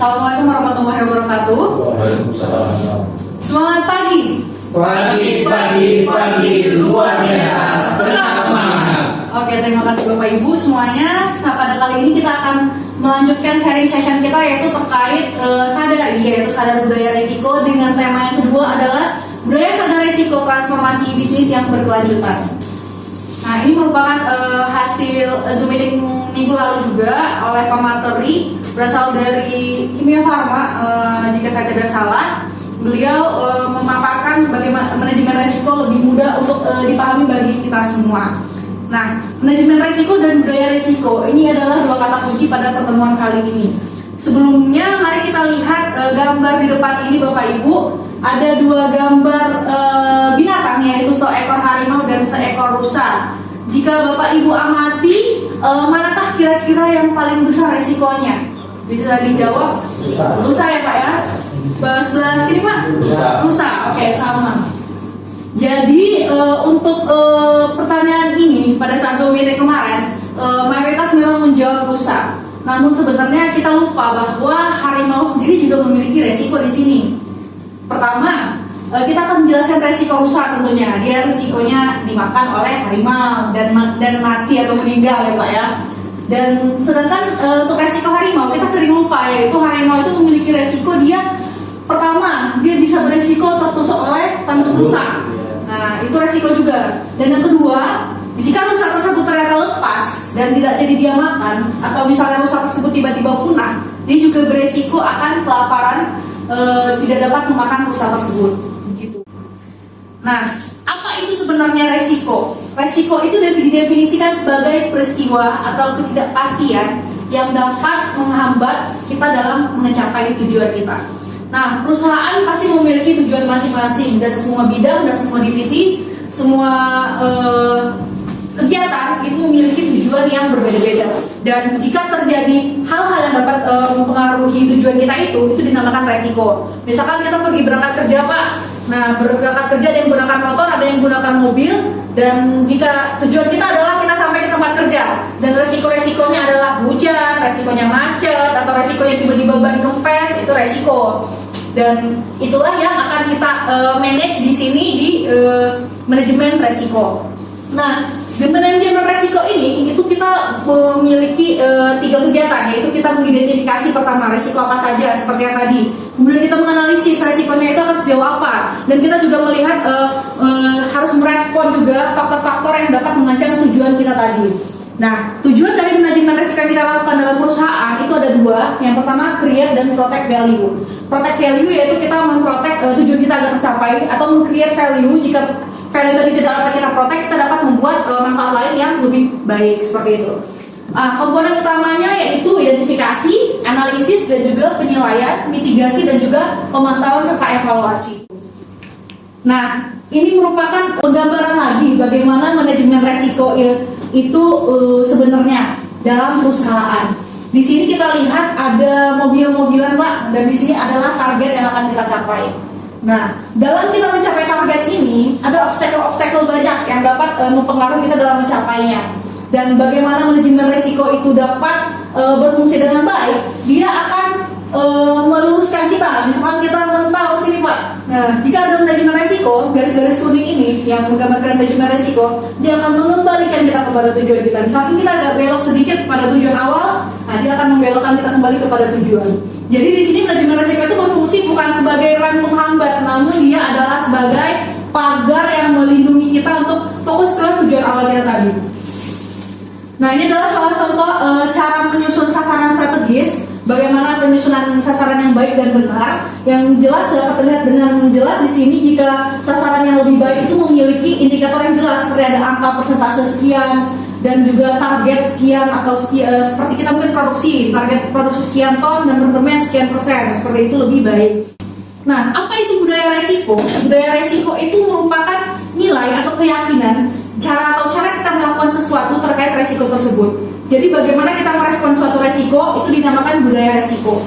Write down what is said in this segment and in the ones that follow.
Assalamualaikum warahmatullahi wabarakatuh. Waalaikumsalam. Semangat pagi. Pagi luar biasa. Tetap semangat. Oke, terima kasih Bapak Ibu semuanya. Pada kali ini kita akan melanjutkan sharing session kita yaitu terkait sadar budaya resiko, dengan tema yang kedua adalah budaya sadar resiko transformasi bisnis yang berkelanjutan. Nah, ini merupakan hasil Zoom meeting minggu lalu juga oleh pemateri berasal dari Kimia Farma, jika saya tidak salah. Beliau memaparkan bagaimana manajemen resiko lebih mudah untuk dipahami bagi kita semua. Nah, manajemen resiko dan budaya resiko ini adalah dua kata kunci pada pertemuan kali ini. Sebelumnya, mari kita lihat gambar di depan ini Bapak Ibu. Ada dua gambar binatang, yaitu seekor harimau dan seekor rusa. Jika Bapak Ibu amati, manakah kira-kira yang paling besar resikonya? Bisa dijawab? Rusa ya Pak ya? Sebelah sini Pak? Rusa. Oke, sama. Jadi untuk pertanyaan ini pada saat Zoom meeting kemarin, mayoritas memang menjawab rusa. Namun sebenarnya kita lupa bahwa harimau sendiri juga memiliki resiko di sini. Pertama, kita akan menjelaskan resiko rusa tentunya. Dia resikonya dimakan oleh harimau dan mati atau meninggal ya Pak ya. Dan sedangkan untuk resiko harimau kita sering lupa, yaitu harimau itu memiliki resiko pertama dia bisa beresiko tertusuk oleh tanduk rusa. Nah, itu resiko juga. Dan yang kedua, jika rusa tersebut ternyata lepas dan tidak jadi dia makan, atau misalnya rusa tersebut tiba-tiba punah, dia juga beresiko akan kelaparan, tidak dapat memakan rusa tersebut. Begitu. Nah, apa itu sebenarnya resiko? Resiko itu didefinisikan sebagai peristiwa atau ketidakpastian yang dapat menghambat kita dalam mencapai tujuan kita. Nah, perusahaan pasti memiliki tujuan masing-masing, dan semua bidang dan semua divisi, semua kegiatan itu memiliki tujuan yang berbeda-beda. Dan jika terjadi hal-hal yang dapat mempengaruhi tujuan kita itu dinamakan resiko. Misalkan kita pergi berangkat kerja Pak. Nah, berangkat kerja ada yang menggunakan motor, ada yang menggunakan mobil. Dan jika tujuan kita adalah kita sampai ke tempat kerja, dan resiko-resikonya adalah hujan, resikonya macet, atau resikonya tiba-tiba ban kempes, itu resiko. Dan itulah yang akan kita manage di sini di manajemen resiko. Nah, di manajemen resiko ini itu kita memiliki 3 kegiatan, yaitu kita mengidentifikasi pertama resiko apa saja seperti yang tadi. Kemudian kita menganalisis resikonya itu akan sejauh apa, dan kita juga melihat harus merespon juga faktor-faktor yang dapat mengancam tujuan kita tadi. Nah, tujuan dari manajemen resiko yang kita lakukan dalam perusahaan itu ada 2. Yang pertama, create dan protect value. Protect value yaitu kita memprotek tujuan kita agar tercapai, atau meng-create value jika value tadi tidak dapat kita protect, kita dapat membuat manfaat lain yang lebih baik, seperti itu. Komponen utamanya yaitu identifikasi, analisis, dan juga penilaian, mitigasi, dan juga pemantauan serta evaluasi. Nah, ini merupakan penggambaran lagi bagaimana manajemen resiko itu sebenarnya dalam perusahaan. Di sini kita lihat ada mobil-mobilan Pak, dan di sini adalah target yang akan kita capai. Nah, dalam kita mencapai target ini ada obstacle-obstacle banyak yang dapat mempengaruhi kita dalam mencapainya. Dan bagaimana manajemen resiko itu dapat berfungsi dengan baik, dia akan meluruskan kita. Misalkan kita mental sini Pak. Nah, jika ada manajemen resiko, garis-garis kuning ini yang menggambarkan manajemen resiko, dia akan mengembalikan kita kepada tujuan kita. Misalkan kita agak belok sedikit pada tujuan awal, nah dia akan membelokkan kita kembali kepada tujuan. Jadi di sini manajemen resiko itu berfungsi bukan sebagai rem penghambat, namun dia adalah sebagai pagar yang melindungi kita untuk fokus ke tujuan awal kita tadi. Nah, ini adalah salah contoh cara menyusun sasaran strategis. Bagaimana penyusunan sasaran yang baik dan benar, yang jelas dapat terlihat dengan jelas di sini jika sasaran yang lebih baik itu memiliki indikator yang jelas, seperti ada angka persentase sekian dan juga target sekian, atau seperti kita mungkin target produksi sekian ton dan rendemen sekian persen, seperti itu lebih baik. Nah, apa itu budaya resiko? Budaya resiko itu merupakan nilai atau keyakinan cara kita melakukan sesuatu terkait resiko tersebut. Jadi bagaimana kita merespon suatu resiko itu dinamakan budaya resiko.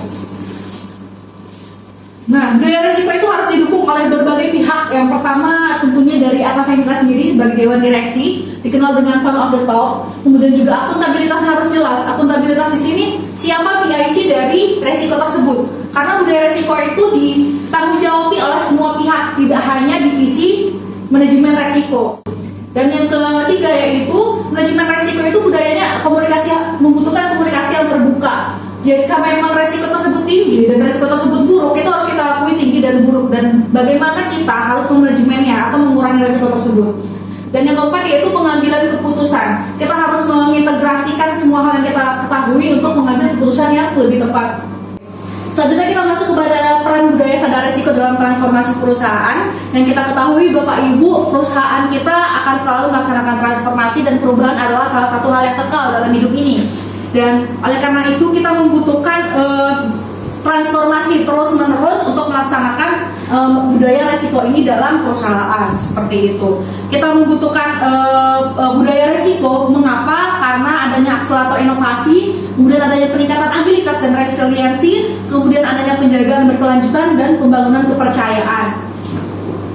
Nah, budaya resiko itu harus didukung oleh berbagai pihak. Yang pertama tentunya dari atasan kita sendiri sebagai dewan direksi, dikenal dengan tone of the talk. Kemudian juga akuntabilitasnya harus jelas. Akuntabilitas di sini siapa PIC dari resiko tersebut. Karena budaya resiko itu ditanggung jawabi oleh semua pihak, tidak hanya divisi manajemen resiko. Dan yang ketiga yaitu manajemen resiko itu budayanya membutuhkan komunikasi yang terbuka. Jika memang resiko tersebut tinggi dan resiko tersebut buruk, itu harus kita akui tinggi dan buruk, dan bagaimana kita harus memanajemennya atau mengurangi resiko tersebut. Dan yang keempat yaitu pengambilan keputusan. Kita harus mengintegrasikan semua hal yang kita ketahui untuk mengambil keputusan yang lebih tepat. Selanjutnya kita masuk kepada peran budaya sadar resiko dalam transformasi perusahaan. Yang kita ketahui Bapak Ibu, perusahaan kita akan selalu melaksanakan transformasi dan perubahan adalah salah satu hal yang kekal dalam hidup ini. Dan oleh karena itu kita membutuhkan transformasi terus-menerus untuk melaksanakan budaya resiko ini dalam perusahaan, seperti itu. Kita membutuhkan budaya resiko, mengapa? Karena adanya akselerator inovasi, kemudian adanya peningkatan abilitas dan resiliensi, kemudian adanya penjagaan berkelanjutan dan pembangunan kepercayaan.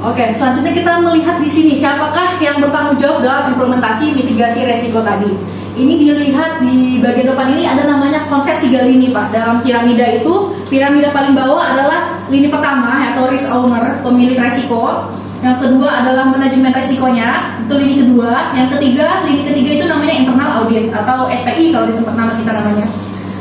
Oke, selanjutnya kita melihat di sini siapakah yang bertanggung jawab dalam implementasi mitigasi resiko tadi. Ini dilihat di bagian depan ini ada namanya konsep 3 lini Pak. Dalam piramida itu, piramida paling bawah adalah lini pertama yaitu risk owner, pemilik resiko. Yang kedua adalah manajemen resikonya, itu lini kedua. Yang ketiga, lini ketiga itu namanya internal audit atau SPI kalau di tempat nama kita namanya.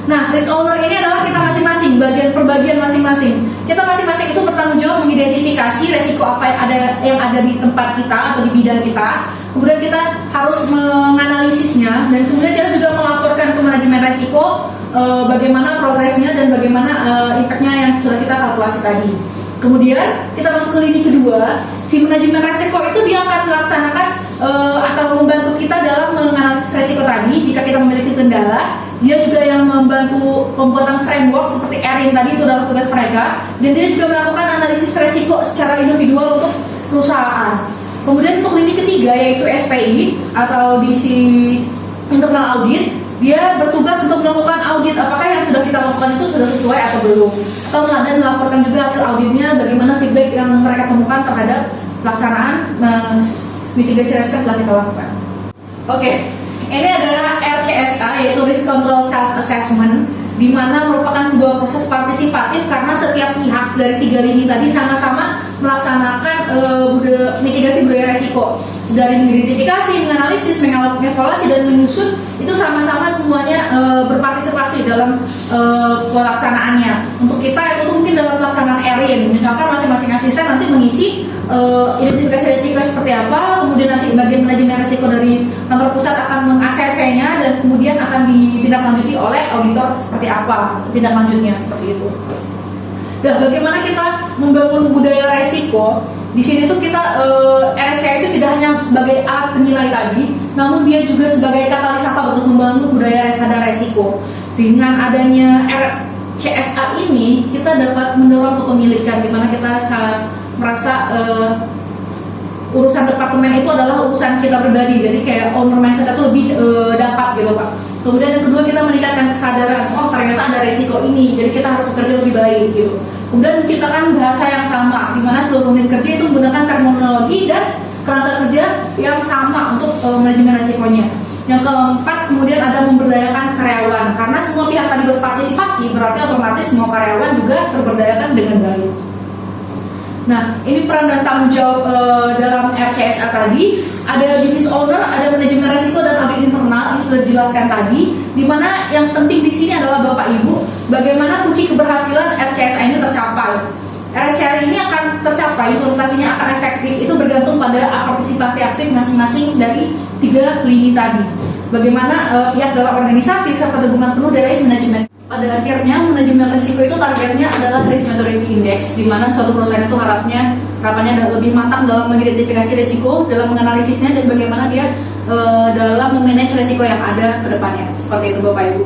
Nah, risk owner ini adalah kita masing-masing, bagian per bagian masing-masing. Kita masing-masing itu bertanggung jawab mengidentifikasi resiko apa yang ada di tempat kita atau di bidang kita. Kemudian kita harus menganalisisnya dan kemudian kita juga melaporkan ke manajemen resiko bagaimana progresnya dan bagaimana impactnya yang sudah kita kalkulasi tadi. Kemudian kita masuk ke lini kedua, si manajemen resiko itu dia akan melaksanakan atau membantu kita dalam menganalisis resiko tadi. Jika kita memiliki kendala, dia juga yang membantu pembuatan framework seperti ERIN tadi, itu adalah tugas mereka. Dan dia juga melakukan analisis resiko secara individual untuk perusahaan. Kemudian untuk lini ketiga yaitu SPI atau DC internal audit, dia bertugas untuk melakukan audit apakah yang sudah kita lakukan itu sudah sesuai atau belum, dan melaporkan juga hasil auditnya, bagaimana feedback yang mereka temukan terhadap pelaksanaan mitigasi resiko yang telah kita lakukan. Oke, ini adalah RCSA yaitu Risk Control Self Assessment, di mana merupakan sebuah proses partisipatif karena setiap pihak dari 3 lini tadi sama-sama melaksanakan mitigasi budaya resiko, dari mengidentifikasi, menganalisis, mengevaluasi dan menyusun, itu sama-sama semuanya berpartisipasi dalam pelaksanaannya. Untuk kita itu mungkin dalam pelaksanaan ERIN, misalkan masing-masing asisten nanti mengisi identifikasi risiko seperti apa, kemudian nanti bagian manajemen risiko dari kantor pusat akan meng-ACC-nya dan kemudian akan ditindaklanjuti oleh auditor seperti apa tindak lanjutnya, seperti itu. Nah, bagaimana kita membangun budaya resiko? Di sini tuh kita RSCA itu tidak hanya sebagai alat penilai tadi, namun dia juga sebagai katalisator untuk membangun budaya sadar resiko. Dengan adanya RCSA ini, kita dapat mendorong kepemilikan, di mana kita merasa urusan departemen itu adalah urusan kita pribadi, jadi kayak owner mindset itu lebih dapat gitu Pak. Kemudian yang kedua, kita meningkatkan kesadaran, oh ternyata ada resiko ini, jadi kita harus bekerja lebih baik gitu. Kemudian menciptakan bahasa yang sama, di mana seluruh unit kerja itu menggunakan terminologi dan kerangka kerja yang sama untuk manajemen resikonya. Yang keempat, kemudian ada memberdayakan karyawan, karena semua pihak tadi berpartisipasi, berarti otomatis semua karyawan juga terberdayakan dengan baik. Nah, ini peran dan tanggung jawab dalam RCSA tadi. Ada business owner, ada manajemen resiko dan audit internal, ini sudah dijelaskan tadi. Dimana yang penting di sini adalah Bapak Ibu, bagaimana kunci keberhasilan RCSA ini tercapai. RCSA ini akan tercapai, implementasinya akan efektif, itu bergantung pada partisipasi aktif masing-masing dari 3 lini tadi. Bagaimana pihak dalam organisasi serta dukungan penuh dari manajemen. Pada akhirnya, manajemen risiko itu targetnya adalah risk maturity index, di mana suatu perusahaan itu harapannya lebih matang dalam mengidentifikasi risiko, dalam menganalisisnya, dan bagaimana dia dalam memanage risiko yang ada ke depannya. Seperti itu Bapak Ibu.